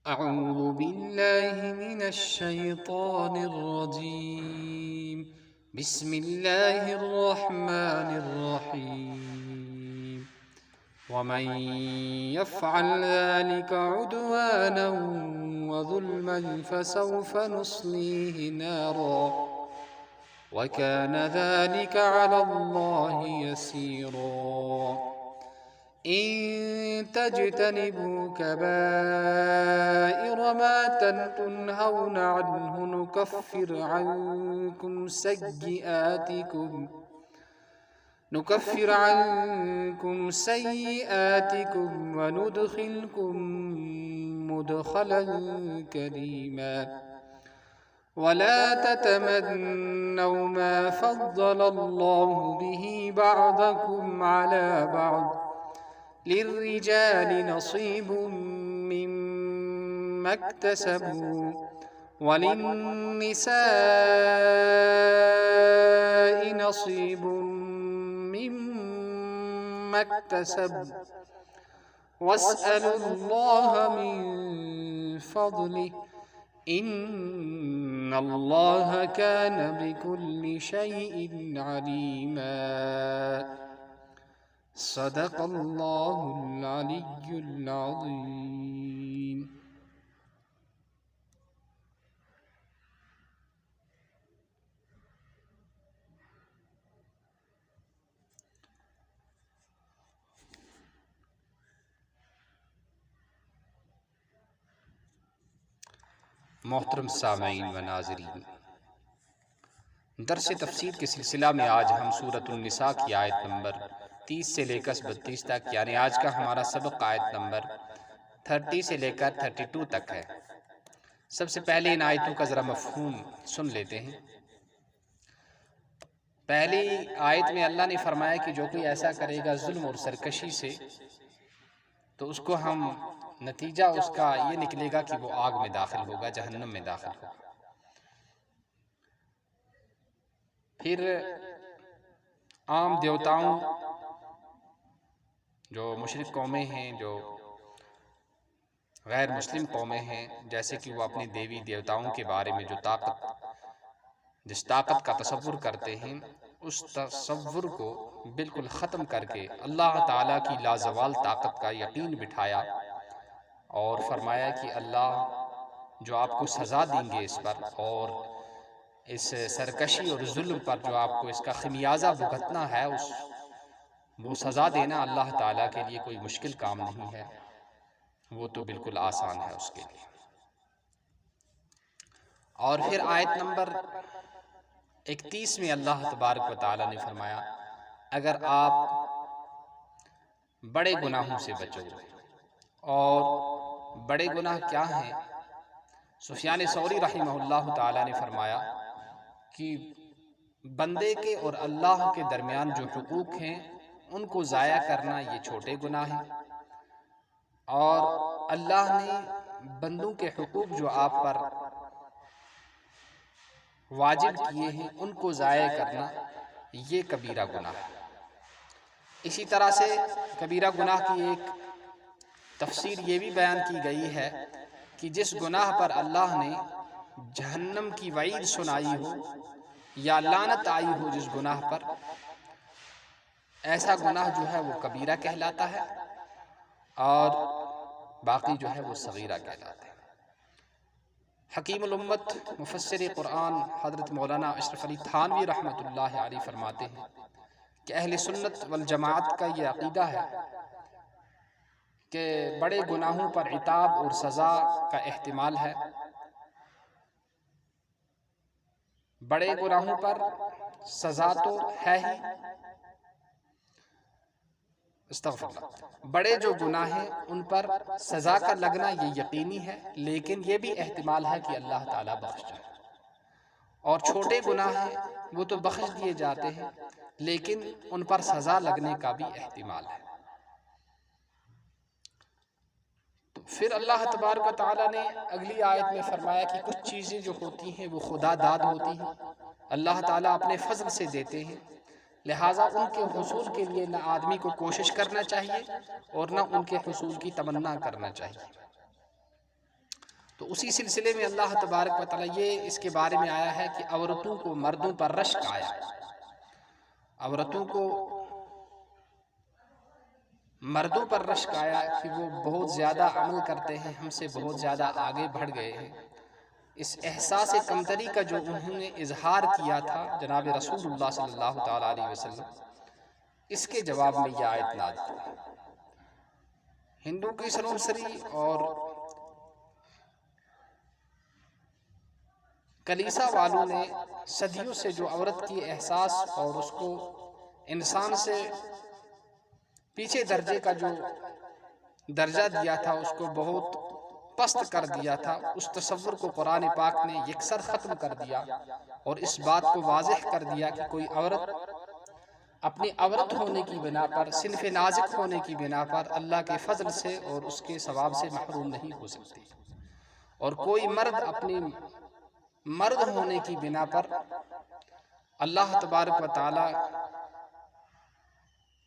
أعوذ بالله من الشيطان الرجيم. بسم الله الرحمن الرحيم. ومن يفعل ذلك عدوانا وظلما فسوف نصليه نارا وكان ذلك على الله يسيرا. إن تجتنبوا كبائر ما تنهون عنه نكفر عنكم سيئاتكم وندخلكم مدخلا كريما. ولا تتمنوا ما فضل الله به بعضكم على بعض، للرجال نصيب مما اكتسبوا وللنساء نصيب مما اكتسبن واسألوا الله من فضله إن الله كان بكل شيء عليما. صدق اللہ العلی العظیم. محترم سامعین و ناظرین، درس تفسیر کے سلسلہ میں آج ہم سورۃ النساء کی آیت نمبر 30 سے لے کر 32 تک، یعنی آج کا ہمارا سبق آیت نمبر 30 سے لے کر 32 تک ہے. سب سے پہلے ان آیتوں کا ذرا مفہوم سن لیتے ہیں. پہلی آیت میں اللہ نے فرمایا کہ جو کوئی ایسا کرے گا ظلم اور سرکشی سے تو اس کو ہم نتیجہ اس کا یہ نکلے گا کہ وہ آگ میں داخل ہوگا، جہنم میں داخل ہوگا. پھر عام دیوتاؤں جو مشرک قومیں ہیں، جو غیر مسلم قومیں ہیں، جیسے کہ وہ اپنے دیوی دیوتاؤں کے بارے میں جس طاقت کا تصور کرتے ہیں، اس تصور کو بالکل ختم کر کے اللہ تعالیٰ کی لازوال طاقت کا یقین بٹھایا اور فرمایا کہ اللہ جو آپ کو سزا دیں گے اس پر، اور اس سرکشی اور ظلم پر جو آپ کو اس کا خمیازہ بھگتنا ہے، وہ سزا دینا اللہ تعالیٰ کے لیے کوئی مشکل کام نہیں ہے، وہ تو بالکل آسان ہے اس کے لیے. اور پھر آیت نمبر 31 میں اللہ تبارک و تعالیٰ نے فرمایا اگر آپ بڑے گناہوں سے بچو گے. اور بڑے گناہ کیا ہیں؟ سفیان ثوری رحمہ اللہ تعالیٰ نے فرمایا کہ بندے کے اور اللہ کے درمیان جو حقوق ہیں ان کو ضائع کرنا یہ چھوٹے گناہ ہیں، اور اللہ نے بندوں کے حقوق جو آپ پر واجب کیے ہیں ان کو ضائع کرنا یہ کبیرہ گناہ ہے. اسی طرح سے کبیرہ گناہ کی ایک تفسیر یہ بھی بیان کی گئی ہے کہ جس گناہ پر اللہ نے جہنم کی وعید سنائی ہو یا لعنت آئی ہو جس گناہ پر، ایسا گناہ جو ہے وہ کبیرہ کہلاتا ہے اور باقی جو ہے وہ صغیرہ کہلاتا ہے. حکیم الامت مفسر قرآن حضرت مولانا اشرف علی تھانوی رحمۃ اللہ علیہ فرماتے ہیں کہ اہل سنت والجماعت کا یہ عقیدہ ہے کہ بڑے گناہوں پر عتاب اور سزا کا احتمال ہے. بڑے گناہوں پر سزا تو ہے ہی، استغفر اللہ، بڑے جو گناہ ہیں ان پر سزا کا لگنا یہ یقینی ہے، لیکن یہ بھی احتمال ہے کہ اللہ تعالیٰ بخش جائے. اور چھوٹے گناہ ہیں وہ تو بخش دیے جاتے ہیں لیکن ان پر سزا لگنے کا بھی احتمال ہے. پھر اللہ تبارک و تعالیٰ نے اگلی آیت میں فرمایا کہ کچھ چیزیں جو ہوتی ہیں وہ خدا داد ہوتی ہیں، اللہ تعالیٰ اپنے فضل سے دیتے ہیں، لہٰذا ان کے حصول کے لیے نہ آدمی کو کوشش کرنا چاہیے اور نہ ان کے حصول کی تمنا کرنا چاہیے. تو اسی سلسلے میں اللہ تبارک و تعالیٰ یہ اس کے بارے میں آیا ہے کہ عورتوں کو مردوں پر رشک آیا، عورتوں کو مردوں پر رشک آیا کہ وہ بہت زیادہ عمل کرتے ہیں، ہم سے بہت زیادہ آگے بڑھ گئے ہیں۔ اس احساس کمتری کا جو انہوں نے اظہار کیا تھا جناب رسول اللہ صلی اللہ تعالیٰ علیہ وسلم، اس کے جواب میں یہ آیت نازل ہوئی۔ ہندو کی سنوسری اور کلیسا والوں نے صدیوں سے جو عورت کی احساس اور اس کو انسان سے پیچھے درجے کا جو درجہ دیا تھا، اس کو بہت پست کر دیا تھا، اس تصور کو قرآن پاک نے یکسر ختم کر دیا اور اس بات کو واضح کر دیا کہ کوئی عورت اپنی عورت ہونے کی بنا پر، صنف نازک ہونے کی بنا پر اللہ کے فضل سے اور اس کے ثواب سے محروم نہیں ہو سکتی، اور کوئی مرد اپنی مرد ہونے کی بنا پر اللہ تبارک و تعالی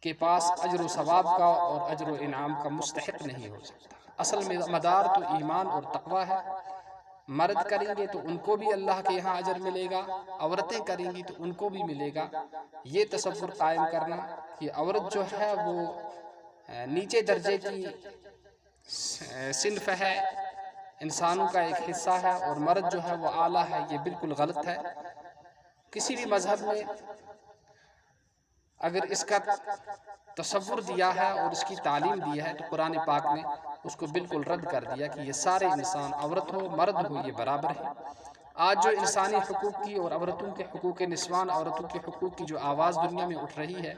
کے پاس اجر و ثواب کا اور اجر و انعام کا مستحق نہیں ہو سکتا۔ اصل میں مدار تو ایمان اور تقوی ہے، مرد کریں گے تو ان کو بھی اللہ کے یہاں اجر ملے گا، عورتیں کریں گی تو ان کو بھی ملے گا۔ یہ تصور قائم کرنا کہ عورت جو ہے وہ نیچے درجے کی صنف ہے، انسانوں کا ایک حصہ ہے، اور مرد جو ہے وہ اعلیٰ ہے، یہ بالکل غلط ہے۔ کسی بھی مذہب میں اگر اس کا تصور دیا ہے اور اس کی تعلیم دی ہے تو قرآن پاک نے اس کو بالکل رد کر دیا کہ یہ سارے انسان، عورت ہو مرد ہو، یہ برابر ہیں۔ آج جو انسانی حقوق کی اور عورتوں کے حقوق نسوان، عورتوں کے حقوق کی جو آواز دنیا میں اٹھ رہی ہے،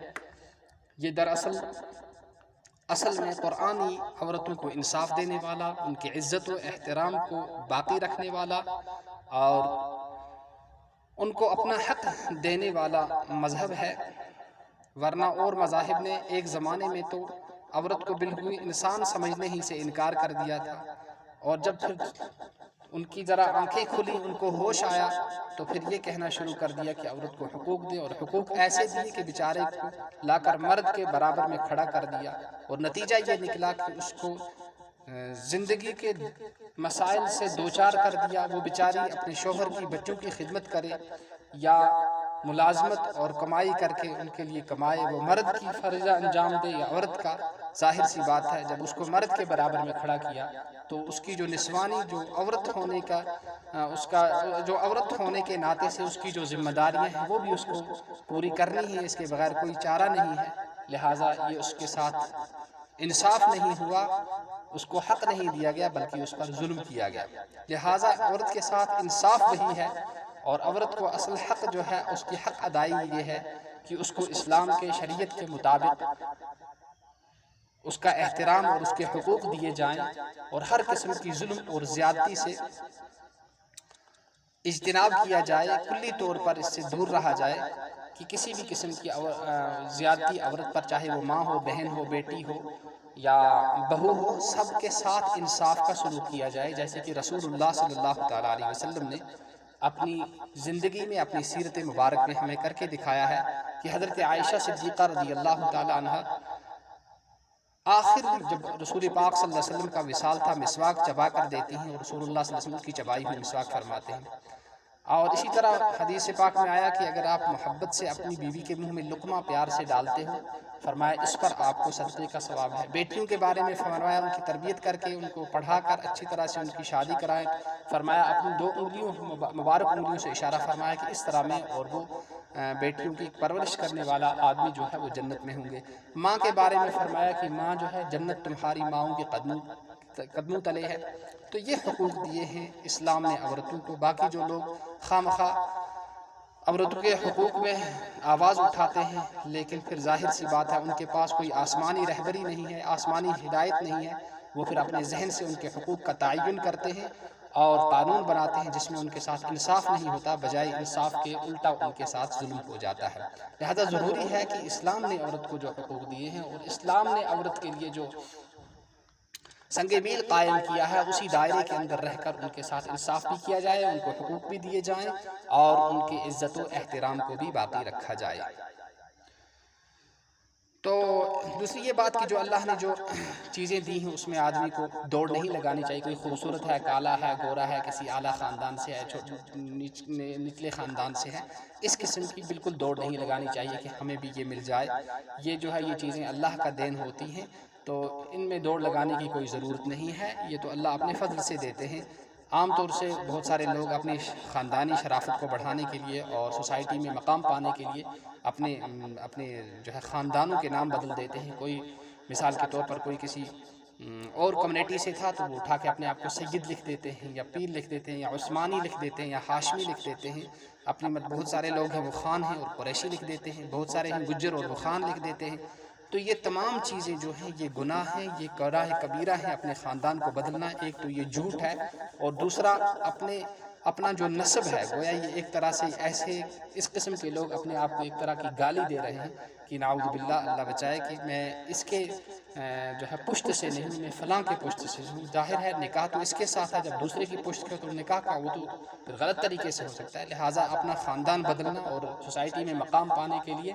یہ دراصل اصل میں قرآنی عورتوں کو انصاف دینے والا، ان کی عزت و احترام کو باقی رکھنے والا اور ان کو اپنا حق دینے والا مذہب ہے۔ ورنہ اور مذاہب نے ایک زمانے میں تو عورت کو بالکل انسان سمجھنے ہی سے انکار کر دیا تھا، اور جب پھر ان کی ذرا آنکھیں کھلی، ان کو ہوش آیا، تو پھر یہ کہنا شروع کر دیا کہ عورت کو حقوق دے، اور حقوق ایسے دیے کہ بیچارے کو لا کر مرد کے برابر میں کھڑا کر دیا، اور نتیجہ یہ نکلا کہ اس کو زندگی کے مسائل سے دوچار کر دیا۔ وہ بیچاری اپنے شوہر کی، بچوں کی خدمت کرے یا ملازمت اور کمائی کر کے ان کے لیے کمائے، وہ مرد کی فرض انجام دے یا عورت کا، ظاہر سی بات ہے جب اس کو مرد کے برابر میں کھڑا کیا تو اس کی جو نسوانی، جو عورت ہونے کا، اس کا جو عورت ہونے کے ناطے سے اس کی جو ذمہ داریاں ہیں وہ بھی اس کو پوری کرنی ہے، اس کے بغیر کوئی چارہ نہیں ہے۔ لہٰذا یہ اس کے ساتھ انصاف نہیں ہوا، اس کو حق نہیں دیا گیا بلکہ اس پر ظلم کیا گیا۔ لہٰذا عورت کے ساتھ انصاف وہی ہے، اور عورت کو اصل حق جو ہے اس کی حق ادائیگی یہ ہے کہ اس کو اسلام کے شریعت کے مطابق اس کا احترام اور اس کے حقوق دیے جائیں، اور ہر قسم کی ظلم اور زیادتی سے اجتناب کیا جائے، کلی طور پر اس سے دور رہا جائے کہ کسی بھی قسم کی زیادتی عورت پر، چاہے وہ ماں ہو، بہن ہو، بیٹی ہو یا بہو ہو، سب کے ساتھ انصاف کا سلوک کیا جائے، جیسے کہ رسول اللہ صلی اللہ تعالیٰ علیہ وسلم نے اپنی زندگی میں، اپنی سیرت مبارک میں ہمیں کر کے دکھایا ہے کہ حضرت عائشہ صدیقہ رضی اللہ تعالیٰ عنہ آخر جب رسول پاک صلی اللہ علیہ وسلم کا وصال تھا، مسواک چبا کر دیتی ہیں، اور رسول اللہ صلی اللہ علیہ وسلم کی چبائی ہوئی مسواک فرماتے ہیں۔ اور اسی طرح حدیث پاک میں آیا کہ اگر آپ محبت سے اپنی بیوی کے منہ میں لقمہ پیار سے ڈالتے ہو، فرمایا اس پر آپ کو صدقے کا ثواب ہے۔ بیٹیوں کے بارے میں فرمایا ان کی تربیت کر کے، ان کو پڑھا کر اچھی طرح سے ان کی شادی کرائیں۔ فرمایا اپنی 2 انگلیوں مبارک انگلیوں سے اشارہ فرمایا کہ اس طرح میں اور وہ بیٹیوں کی پرورش کرنے والا آدمی جو ہے وہ جنت میں ہوں گے۔ ماں کے بارے میں فرمایا کہ ماں جو ہے جنت تمہاری ماؤں کے قدموں تلے ہے۔ تو یہ حقوق دیے ہیں اسلام نے عورتوں کو۔ باقی جو لوگ خواہ عورتوں کے حقوق میں آواز اٹھاتے ہیں، لیکن پھر ظاہر سی بات ہے ان کے پاس کوئی آسمانی رہبری نہیں ہے، آسمانی ہدایت نہیں ہے، وہ پھر اپنے ذہن سے ان کے حقوق کا تعین کرتے ہیں اور قانون بناتے ہیں جس میں ان کے ساتھ انصاف نہیں ہوتا، بجائے انصاف کے الٹا ان کے ساتھ ظلم ہو جاتا ہے۔ لہذا ضروری ہے کہ اسلام نے عورت کو جو حقوق دیے ہیں، اور اسلام نے عورت کے لیے جو سنگ میل قائم کیا ہے، اسی دائرے کے اندر رہ کر ان کے ساتھ انصاف بھی کیا جائے، ان کو حقوق بھی دیے جائیں، اور ان کی عزت و احترام کو بھی باقی رکھا جائے۔ تو دوسری یہ بات کہ جو اللہ نے جو چیزیں دی ہیں اس میں آدمی کو دوڑ نہیں لگانی چاہیے. کوئی خوبصورت ہے، کالا ہے، گورا ہے، کسی اعلیٰ خاندان سے ہے، نچلے خاندان سے ہے، اس قسم کی بالکل دوڑ نہیں لگانی چاہیے کہ ہمیں بھی یہ مل جائے. یہ جو ہے یہ چیزیں اللہ کا دین ہوتی ہیں، تو ان میں دوڑ لگانے کی کوئی ضرورت نہیں ہے. یہ تو اللہ اپنے فضل سے دیتے ہیں. عام طور سے بہت سارے لوگ اپنی خاندانی شرافت کو بڑھانے کے لیے اور سوسائٹی میں مقام پانے کے لیے اپنے جو ہے خاندانوں کے نام بدل دیتے ہیں. کوئی مثال کے طور پر کوئی کسی اور کمیونٹی سے تھا تو وہ اٹھا کے اپنے آپ کو سید لکھ دیتے ہیں، یا پیر لکھ دیتے ہیں، یا عثمانی لکھ دیتے ہیں، یا ہاشمی لکھ دیتے ہیں. بہت سارے لوگ ہیں وہ خان ہیں اور قریشی لکھ دیتے ہیں، بہت سارے ہیں گجر اور وہ خان لکھ دیتے ہیں. تو یہ تمام چیزیں جو ہیں یہ گناہ ہیں، یہ گناہ کبیرہ ہے. اپنے خاندان کو بدلنا، ایک تو یہ جھوٹ ہے، اور دوسرا اپنا جو نسب ہے، گویا یہ ایک طرح سے ایسے اس قسم کے لوگ اپنے آپ کو ایک طرح کی گالی دے رہے ہیں کہ نعوذ باللہ، اللہ بچائے، کہ میں اس کے جو ہے پشت سے نہیں، میں فلاں کے پشت سے ہوں. ظاہر ہے نکاح تو اس کے ساتھ ہے، جب دوسرے کی پشت کے تو نکاح کا وہ تو پھر غلط طریقے سے ہو سکتا ہے. لہٰذا اپنا خاندان بدلنا اور سوسائٹی میں مقام پانے کے لیے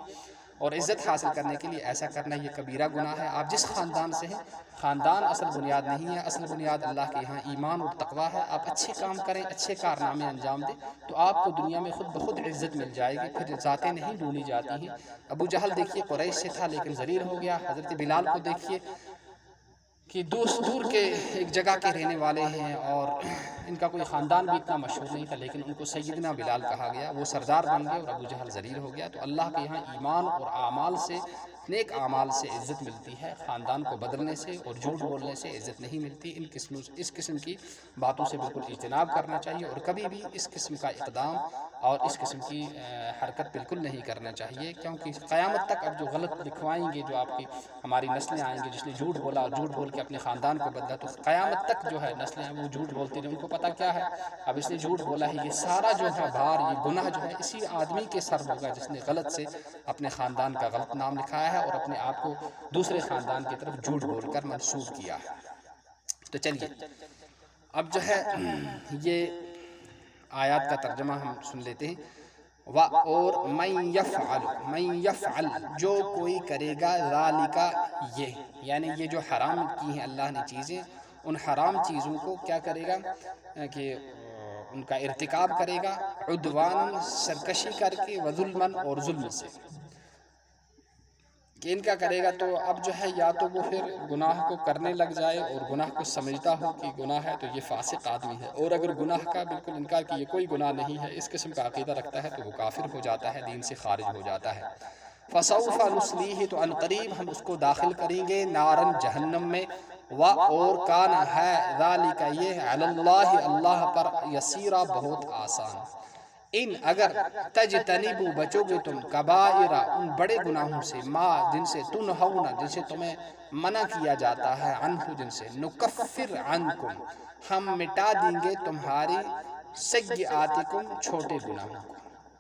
اور عزت حاصل کرنے کے لیے ایسا کرنا یہ کبیرہ گناہ ہے. آپ جس خاندان سے ہیں، خاندان اصل بنیاد نہیں ہے. اصل بنیاد اللہ کے یہاں ایمان اور تقوی ہے. آپ اچھے کام کریں، اچھے کارنامے انجام دیں، تو آپ کو دنیا میں خود بخود عزت مل جائے گی. پھر ذاتیں نہیں ڈھونڈی جاتی ہیں. ابو جہل دیکھیے قریش سے تھا لیکن ذلیل ہو گیا. حضرت بلال کو دیکھیے کہ دور کے ایک جگہ کے رہنے والے ہیں اور ان کا کوئی خاندان بھی اتنا مشہور نہیں تھا، لیکن ان کو سیدنا بلال کہا گیا. وہ سردار بن گئے اور ابو جہل ذلیل ہو گیا. تو اللہ کے یہاں ایمان اور اعمال سے، نیک اعمال سے عزت ملتی ہے. خاندان کو بدلنے سے اور جھوٹ بولنے سے عزت نہیں ملتی. اس قسم کی باتوں سے بالکل اجتناب کرنا چاہیے، اور کبھی بھی اس قسم کا اقدام اور اس قسم کی حرکت بالکل نہیں کرنا چاہیے. کیونکہ قیامت تک اب جو غلط لکھوائیں گے، جو آپ کی ہماری نسلیں آئیں گی، جس نے جھوٹ بولا اور جھوٹ بول کے اپنے خاندان کو بدلا، تو قیامت تک جو ہے نسلیں ہیں وہ جھوٹ بولتی رہیں. ان کو پتہ کیا ہے، اب اس نے جھوٹ بولا ہے، یہ سارا جو ہے بھار، یہ گناہ جو ہے اسی آدمی کے سر ہوگا جس نے غلط سے اپنے خاندان کا غلط نام لکھایا ہے اور اپنے آپ کو دوسرے خاندان کی طرف جھوٹ بول کر منسوب کیا ہے. تو چلیے اب جو ہے یہ آیات کا ترجمہ ہم سن لیتے ہیں. اور من یفعل جو کوئی کرے گا، ذالک یہ، یعنی یہ جو حرام کی ہیں اللہ نے چیزیں، ان حرام چیزوں کو کیا کرے گا کہ ان کا ارتکاب کرے گا، عدوان سرکشی کر کے، وظلمن اور ظلم سے، کہ ان کا کرے گا. تو اب جو ہے یا تو وہ پھر گناہ کو کرنے لگ جائے اور گناہ کو سمجھتا ہو کہ گناہ ہے تو یہ فاسق آدمی ہے، اور اگر گناہ کا بالکل انکار کہ یہ کوئی گناہ نہیں ہے، اس قسم کا عقیدہ رکھتا ہے، تو وہ کافر ہو جاتا ہے، دین سے خارج ہو جاتا ہے. فسوف نصلیہ تو ان قریب ہم اس کو داخل کریں گے، نارن جہنم میں، اور کان ہے ذالک یہ، علی اللہ اللہ پر، یسیرا بہت آسان. ان اگر تجتنبوا بچو گے تم، کبائر ان بڑے گناہوں سے، ما جن سے تنہون جن سے تمہیں منع کیا جاتا ہے، عنہ جن سے، نکفر عنکم ہم مٹا دیں گے تمہاری، سیئاتکم چھوٹے گناہوں کو.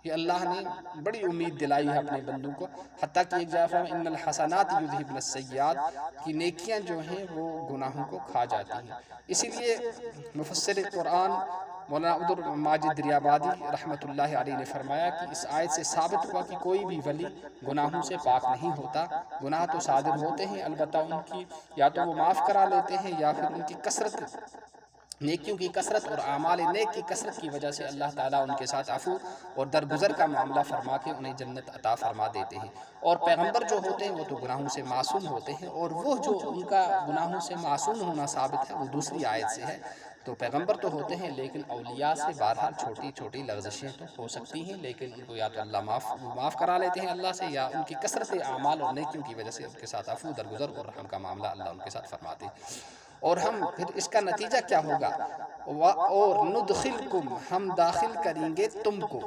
یہ اللہ نے بڑی امید دلائی ہے اپنے بندوں کو، حتیٰ کہ ایک جگہ فرمایا ان الحسنات یذہبن السیئات، کی نیکیاں جو ہیں وہ گناہوں کو کھا جاتی ہیں. اسی لیے مفسر قرآن مولانا عبد الماجد دریابادی رحمۃ اللہ علیہ نے فرمایا کہ اس آیت سے ثابت ہوا کہ کوئی بھی ولی گناہوں سے پاک نہیں ہوتا. گناہ تو صادر ہوتے ہیں، البتہ ان کی یا تو وہ معاف کرا لیتے ہیں، یا پھر ان کی کثرت، نیکیوں کی کثرت اور اعمال نیک کی کثرت کی وجہ سے اللہ تعالیٰ ان کے ساتھ عفو اور درگزر کا معاملہ فرما کے انہیں جنت عطا فرما دیتے ہیں. اور پیغمبر جو ہوتے ہیں وہ تو گناہوں سے معصوم ہوتے ہیں، اور وہ جو ان کا گناہوں سے معصوم ہونا ثابت ہے وہ دوسری آیت سے ہے. تو پیغمبر تو ہوتے ہیں لیکن اولیاء سے بہرحال چھوٹی چھوٹی لغزشیں تو ہو سکتی ہیں، لیکن ان کو یا تو اللہ معاف کرا لیتے ہیں اللہ سے، یا ان کی کثرت اعمال اور نیکیوں کی وجہ سے ان کے ساتھ عفو، درگزر اور رحم کا معاملہ اللہ ان کے ساتھ فرماتے ہیں. اور ہم پھر اس کا نتیجہ کیا ہوگا، اور ندخلکم ہم داخل کریں گے تم کو،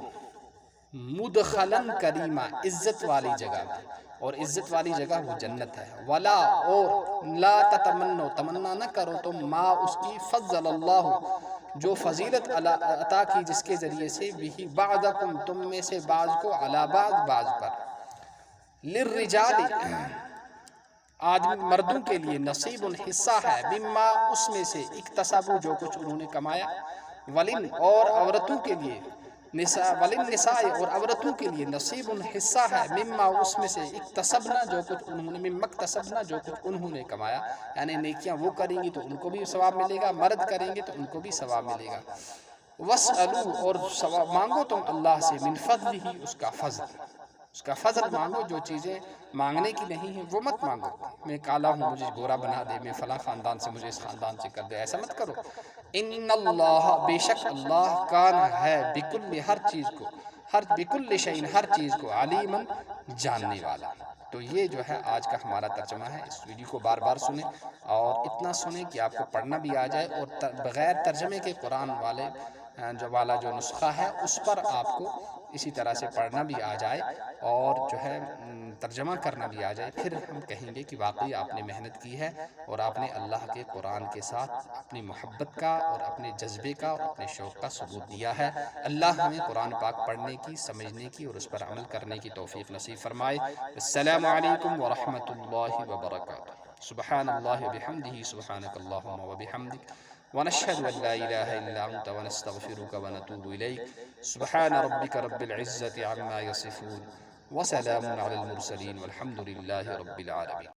مدخلاً کریما عزت والی جگہ میں، اور عزت والی جگہ وہ جنت ہے. ولا اور لا تتمنو تمنا نہ کرو تم، ما اس کی، فضل اللہ جو فضیلت عطا کی جس کے ذریعے سے، بھی بعضکم تم میں سے بعض کو، علی بعض پر، للرجال آدمی مردوں کے لیے، نصیب حصہ ہے، مما اس میں سے، اکتسبوا جو کچھ انہوں نے کمایا، ولن اور عورتوں کے لیے، نساء وللنساء اور عورتوں کے لیے نصیب حصہ ہے مما اس میں سے اکتسبنا جو کچھ انہوں نے مما اکتسبنا جو کچھ انہوں نے کمایا، یعنی نیکیاں وہ کریں گی تو ان کو بھی ثواب ملے گا، مرد کریں گے تو ان کو بھی ثواب ملے گا۔ وَاسْأَلُوا اور ثواب مانگو تم اللہ سے من فضلہ اس کا فضل مانگو، جو چیزیں مانگنے کی نہیں ہیں وہ مت مانگو، میں کالا ہوں مجھے گورا بنا دے، میں فلاں خاندان سے مجھے اس خاندان سے کر دے، ایسا مت کرو۔ ان اللہ بے شک اللہ کان ہے بکل ہر چیز کو بکل شیء ہر چیز کو علیماً جاننے والا۔ تو یہ جو ہے آج کا ہمارا ترجمہ ہے، اس ویڈیو کو بار بار سنیں اور اتنا سنیں کہ آپ کو پڑھنا بھی آ جائے، اور بغیر ترجمے کے قرآن والا جو نسخہ ہے اس پر آپ کو اسی طرح سے پڑھنا بھی آ جائے اور جو ہے ترجمہ کرنا بھی آ جائے، پھر ہم کہیں گے کہ واقعی آپ نے محنت کی ہے اور آپ نے اللہ کے قرآن کے ساتھ اپنی محبت کا اور اپنے جذبے کا اور اپنے شوق کا ثبوت دیا ہے۔ اللہ ہمیں قرآن پاک پڑھنے کی، سمجھنے کی اور اس پر عمل کرنے کی توفیق نصیب فرمائے۔ السلام علیکم ورحمۃ اللہ وبرکاتہ۔ سبحان اللہ وبحمدہ، سبحانک اللہم وبحمدک، ونشہد ان لا الہ الا انت ونستغفرک ونتوب الیک۔ سبحان ربک رب العزة عما یصفون وسلام علی المرسلین والحمد للہ رب العالمین۔